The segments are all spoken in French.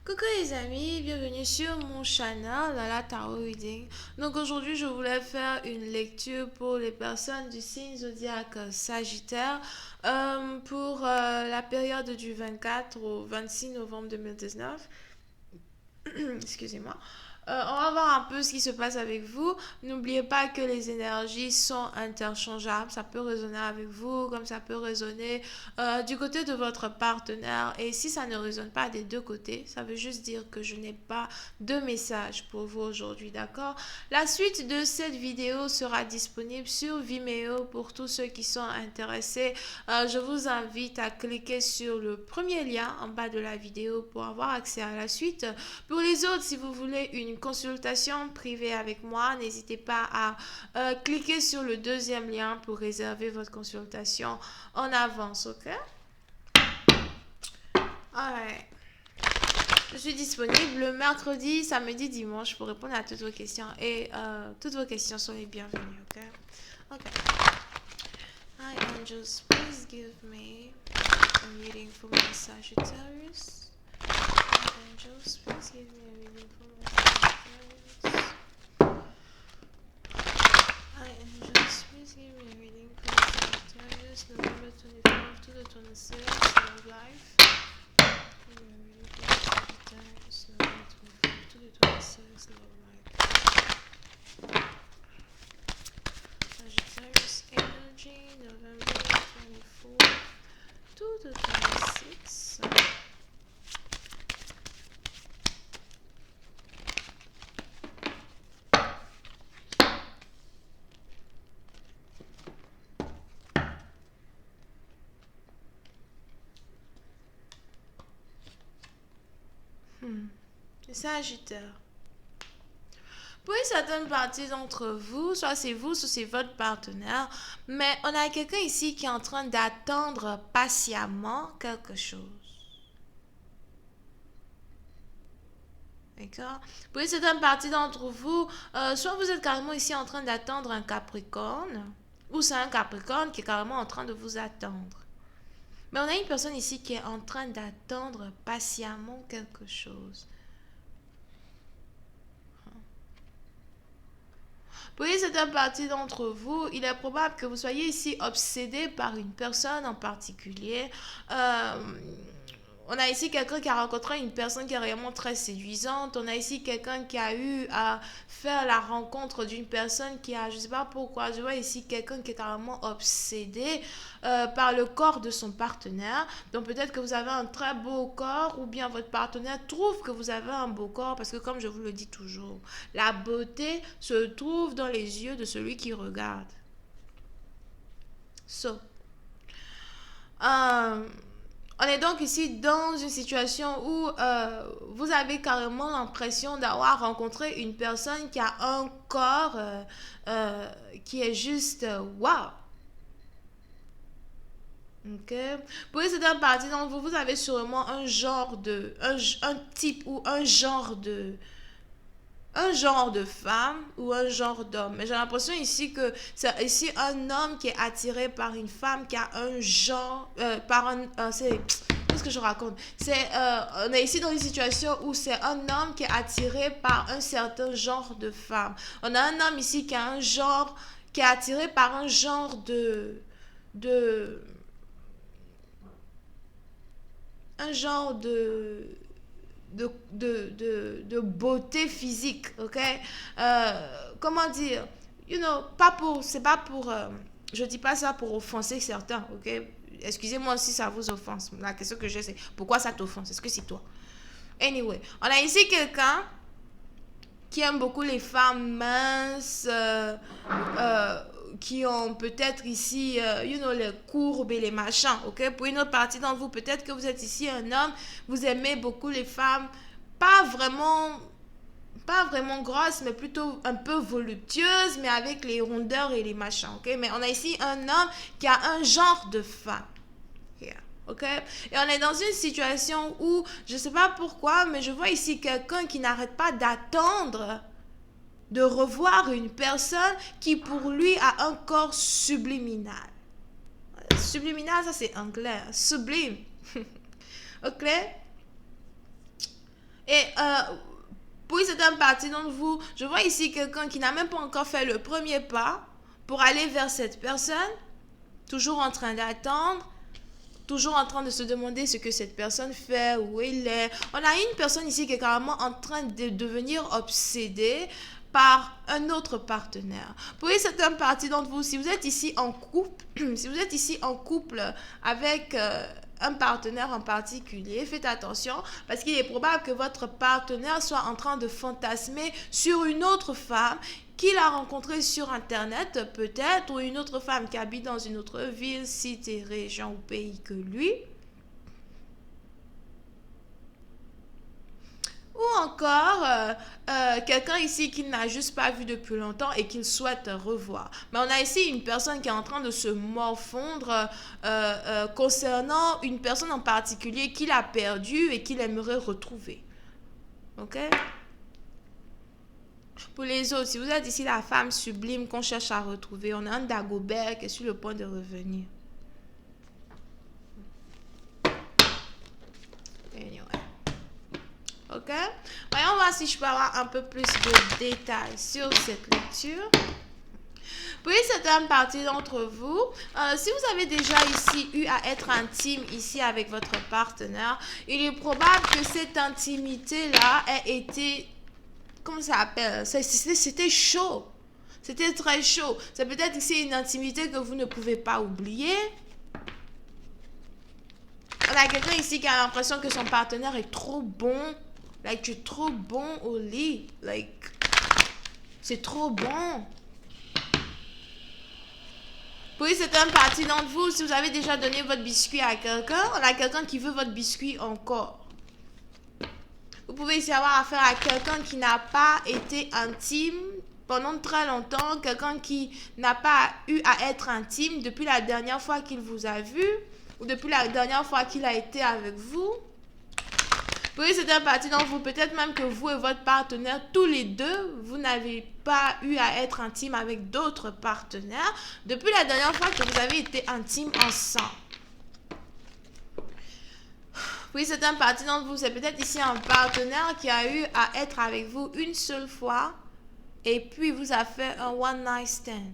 Coucou les amis, bienvenue sur mon channel Lala Tarot Reading. Donc aujourd'hui je voulais faire une lecture pour les personnes du signe zodiaque Sagittaire pour la période du 24 au 26 novembre 2019. Excusez-moi. On va voir un peu ce qui se passe avec vous. N'oubliez pas que les énergies sont interchangeables. Ça peut résonner avec vous comme ça peut résonner du côté de votre partenaire. Et si ça ne résonne pas des deux côtés, ça veut juste dire que je n'ai pas de message pour vous aujourd'hui, d'accord? La suite de cette vidéo sera disponible sur Vimeo pour tous ceux qui sont intéressés. Je vous invite à cliquer sur le premier lien en bas de la vidéo pour avoir accès à la suite. Pour les autres, si vous voulez une consultation privée avec moi, n'hésitez pas à cliquer sur le deuxième lien pour réserver votre consultation en avance, ok? Alright. Je suis disponible le mercredi, samedi, dimanche pour répondre à toutes vos questions. Et toutes vos questions sont les bienvenues, ok? Ok. Hi angels, please give me a reading for my Sagittarius. Hi angels, please give me a reading for my Sagittarius. Hi angels, please give me a reading for my Sagittarius, November 24th to the 26th, love life. Give me a reading for my Sagittarius, November 24th to the 26th, love life. Sagittarius energy, November 24th to the 26th. Sagittaire. Pour une certaine partie d'entre vous, soit c'est vous, soit c'est votre partenaire, mais on a quelqu'un ici qui est en train d'attendre patiemment quelque chose. D'accord? Pour une certaine partie d'entre vous, soit vous êtes carrément ici en train d'attendre un Capricorne, ou c'est un Capricorne qui est carrément en train de vous attendre. Mais on a une personne ici qui est en train d'attendre patiemment quelque chose. Pour une certaine partie d'entre vous, il est probable que vous soyez ici obsédé par une personne en particulier. On a ici quelqu'un qui a rencontré une personne qui est réellement très séduisante. On a ici quelqu'un qui a eu à faire la rencontre d'une personne qui a, je ne sais pas pourquoi, je vois ici quelqu'un qui est carrément obsédé par le corps de son partenaire. Donc peut-être que vous avez un très beau corps ou bien votre partenaire trouve que vous avez un beau corps parce que comme je vous le dis toujours, la beauté se trouve dans les yeux de celui qui regarde. So, on est donc ici dans une situation où vous avez carrément l'impression d'avoir rencontré une personne qui a un corps qui est juste waouh. Ok. Pour certaines parties d'entre vous, vous avez sûrement un genre de un type ou un genre de femme ou un genre d'homme. Mais j'ai l'impression ici que c'est ici un homme qui est attiré par une femme qui a un genre, par un, c'est, qu'est-ce que je raconte? C'est, on est ici dans une situation où c'est un homme qui est attiré par un certain genre de femme. On a un homme ici qui a un genre, qui est attiré par un genre de, un genre de beauté physique, ok? Comment dire? You know, pas pour, c'est pas pour, je dis pas ça pour offenser certains, ok? Excusez-moi si ça vous offense. La question que j'ai, c'est pourquoi ça t'offense? Est-ce que c'est toi? Anyway, on a ici quelqu'un qui aime beaucoup les femmes minces, qui ont peut-être ici, les courbes et les machins, ok? Pour une autre partie d'entre vous, peut-être que vous êtes ici un homme, vous aimez beaucoup les femmes, pas vraiment, pas vraiment grosses, mais plutôt un peu voluptueuses, mais avec les rondeurs et les machins, ok? Mais on a ici un homme qui a un genre de femme. Ok? Et on est dans une situation où, je ne sais pas pourquoi, mais je vois ici quelqu'un qui n'arrête pas d'attendre de revoir une personne qui pour lui a un corps subliminal. Ça c'est anglais. Sublime. Ok? Et pour une certaine partie d'entre vous, je vois ici quelqu'un qui n'a même pas encore fait le premier pas pour aller vers cette personne, toujours en train d'attendre, toujours en train de se demander ce que cette personne fait, où elle est. On a une personne ici qui est carrément en train de devenir obsédée par un autre partenaire. Pour une certaine partie d'entre vous, si vous êtes ici en couple, si vous êtes ici en couple avec un partenaire en particulier, faites attention parce qu'il est probable que votre partenaire soit en train de fantasmer sur une autre femme qu'il a rencontrée sur Internet peut-être, ou une autre femme qui habite dans une autre ville, cité, région ou pays que lui. Ou encore, quelqu'un ici qu'il n'a juste pas vu depuis longtemps et qu'il souhaite revoir. Mais on a ici une personne qui est en train de se morfondre concernant une personne en particulier qu'il a perdue et qu'il aimerait retrouver. Ok? Pour les autres, si vous êtes ici la femme sublime qu'on cherche à retrouver, on a un Dagobert qui est sur le point de revenir. Anyway. Ok? Voyons voir si je peux avoir un peu plus de détails sur cette lecture. Pour une certaine partie d'entre vous, si vous avez déjà ici eu à être intime ici avec votre partenaire, il est probable que cette intimité-là ait été, comment ça s'appelle? C'était chaud. C'était très chaud. C'est peut-être ici une intimité que vous ne pouvez pas oublier. On a quelqu'un ici qui a l'impression que son partenaire est trop bon. Like, tu es trop bon au lit. Like, c'est trop bon. Pour une certaine partie d'entre vous, si vous avez déjà donné votre biscuit à quelqu'un, on a quelqu'un qui veut votre biscuit encore. Vous pouvez ici avoir affaire à quelqu'un qui n'a pas été intime pendant très longtemps, quelqu'un qui n'a pas eu à être intime depuis la dernière fois qu'il vous a vu ou depuis la dernière fois qu'il a été avec vous. Pour une certaine partie d'entre vous, peut-être même que vous et votre partenaire, tous les deux, vous n'avez pas eu à être intime avec d'autres partenaires depuis la dernière fois que vous avez été intime ensemble. Pour une certaine partie d'entre vous, c'est peut-être ici un partenaire qui a eu à être avec vous une seule fois et puis vous a fait un one night stand.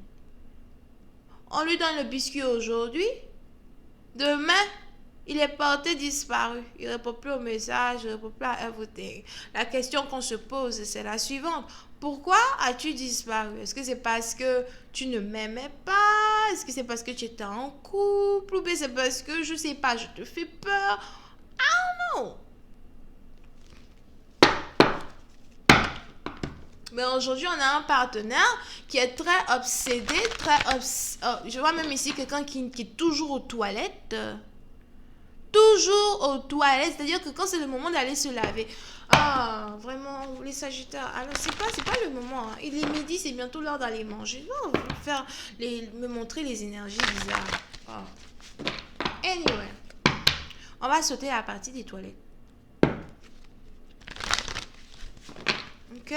On lui donne le biscuit aujourd'hui, demain, il est porté disparu. Il ne répond plus aux messages, il ne répond plus à everything. La question qu'on se pose, c'est la suivante. Pourquoi as-tu disparu? Est-ce que c'est parce que tu ne m'aimais pas? Est-ce que c'est parce que tu étais en couple? Ou bien c'est parce que, je ne sais pas, je te fais peur? I don't know. Mais aujourd'hui, on a un partenaire qui est très obsédé, je vois même ici quelqu'un qui est toujours aux toilettes. Toujours aux toilettes, c'est-à-dire que quand c'est le moment d'aller se laver, ah, vraiment, les Sagittaires, alors c'est pas le moment, hein. Il est midi, c'est bientôt l'heure d'aller manger. Non, me montrer les énergies bizarres. Oh. Anyway, on va sauter à la partie des toilettes. Ok?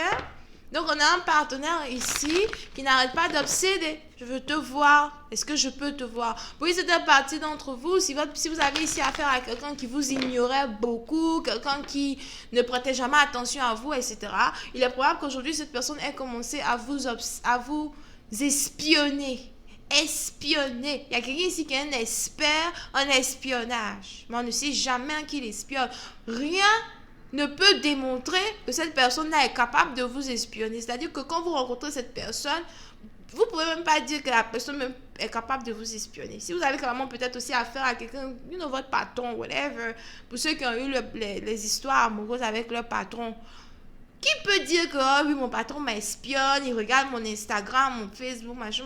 Donc, on a un partenaire ici qui n'arrête pas d'obséder. Je veux te voir. Est-ce que je peux te voir? Oui, c'est une partie d'entre vous. Si vous avez ici affaire à quelqu'un qui vous ignorait beaucoup, quelqu'un qui ne prêtait jamais attention à vous, etc., il est probable qu'aujourd'hui, cette personne ait commencé à vous espionner. Espionner. Il y a quelqu'un ici qui est un expert en espionnage. Mais on ne sait jamais qu'il espionne. Rien ne peut démontrer que cette personne-là est capable de vous espionner. C'est-à-dire que quand vous rencontrez cette personne, vous ne pouvez même pas dire que la personne même est capable de vous espionner. Si vous avez carrément peut-être aussi affaire à quelqu'un, votre patron, whatever, pour ceux qui ont eu les histoires amoureuses avec leur patron, qui peut dire que oh oui, mon patron m'espionne, il regarde mon Instagram, mon Facebook, machin.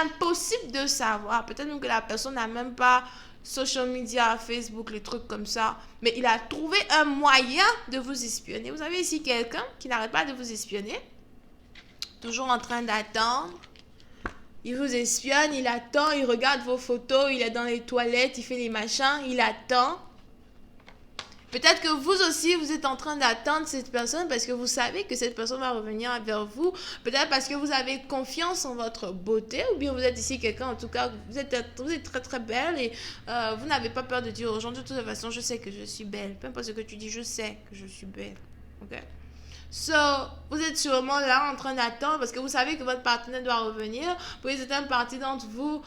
Impossible de savoir. Peut-être même que la personne n'a même pas social media, Facebook, les trucs comme ça. Mais il a trouvé un moyen de vous espionner. Vous avez ici quelqu'un qui n'arrête pas de vous espionner. Toujours en train d'attendre. Il vous espionne, il attend, il regarde vos photos, il est dans les toilettes, il fait les machins, il attend. Peut-être que vous aussi, vous êtes en train d'attendre cette personne parce que vous savez que cette personne va revenir vers vous. Peut-être parce que vous avez confiance en votre beauté ou bien vous êtes ici quelqu'un, en tout cas, vous êtes très très belle et vous n'avez pas peur de dire aux gens, de toute façon, je sais que je suis belle. Peu importe ce que tu dis, je sais que je suis belle. Ok? So, vous êtes sûrement là en train d'attendre parce que vous savez que votre partenaire doit revenir. Pour une certaine partie d'entre vous,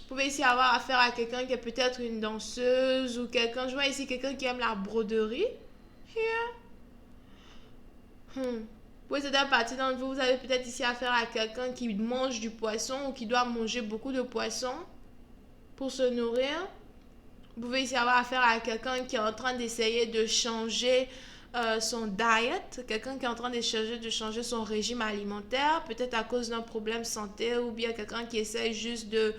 pouvez ici avoir affaire à quelqu'un qui est peut-être une danseuse ou quelqu'un, je vois ici quelqu'un qui aime la broderie. Here. Pour une certaine partie d'entre vous, vous avez peut-être ici affaire à quelqu'un qui mange du poisson ou qui doit manger beaucoup de poisson pour se nourrir. Vous pouvez ici avoir affaire à quelqu'un qui est en train d'essayer de changer son diet, quelqu'un qui est en train d'essayer de changer son régime alimentaire, peut-être à cause d'un problème santé ou bien quelqu'un qui essaie juste de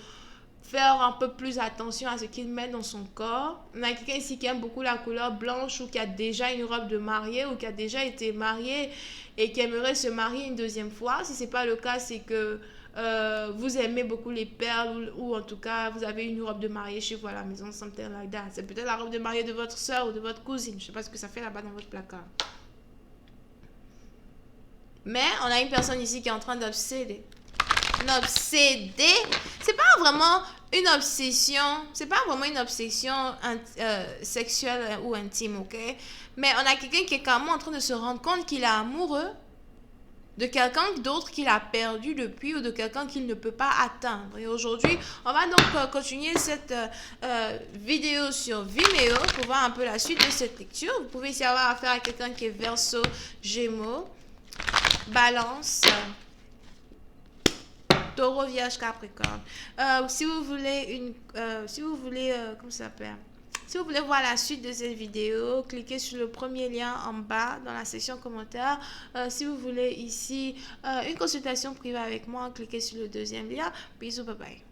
faire un peu plus attention à ce qu'il met dans son corps. On a quelqu'un ici qui aime beaucoup la couleur blanche ou qui a déjà une robe de mariée ou qui a déjà été marié et qui aimerait se marier une deuxième fois. Si ce n'est pas le cas, c'est que vous aimez beaucoup les perles ou en tout cas vous avez une robe de mariée chez vous à la maison, something like that. C'est peut-être la robe de mariée de votre soeur ou de votre cousine. Je ne sais pas ce que ça fait là-bas dans votre placard. Mais on a une personne ici qui est en train d'obséder. Obsédé, c'est pas vraiment une obsession, c'est pas vraiment une obsession sexuelle ou intime, ok? Mais on a quelqu'un qui est quand même en train de se rendre compte qu'il est amoureux de quelqu'un d'autre qu'il a perdu depuis ou de quelqu'un qu'il ne peut pas atteindre. Et aujourd'hui, on va donc continuer cette vidéo sur Vimeo pour voir un peu la suite de cette lecture. Vous pouvez ici avoir affaire à quelqu'un qui est Verseau, Gémeaux, Balance, Taureau, Vierge, Capricorne. Si vous voulez comment ça s'appelle? Si vous voulez voir la suite de cette vidéo, cliquez sur le premier lien en bas dans la section commentaires. Si vous voulez ici une consultation privée avec moi, cliquez sur le deuxième lien. Bisous, bye bye.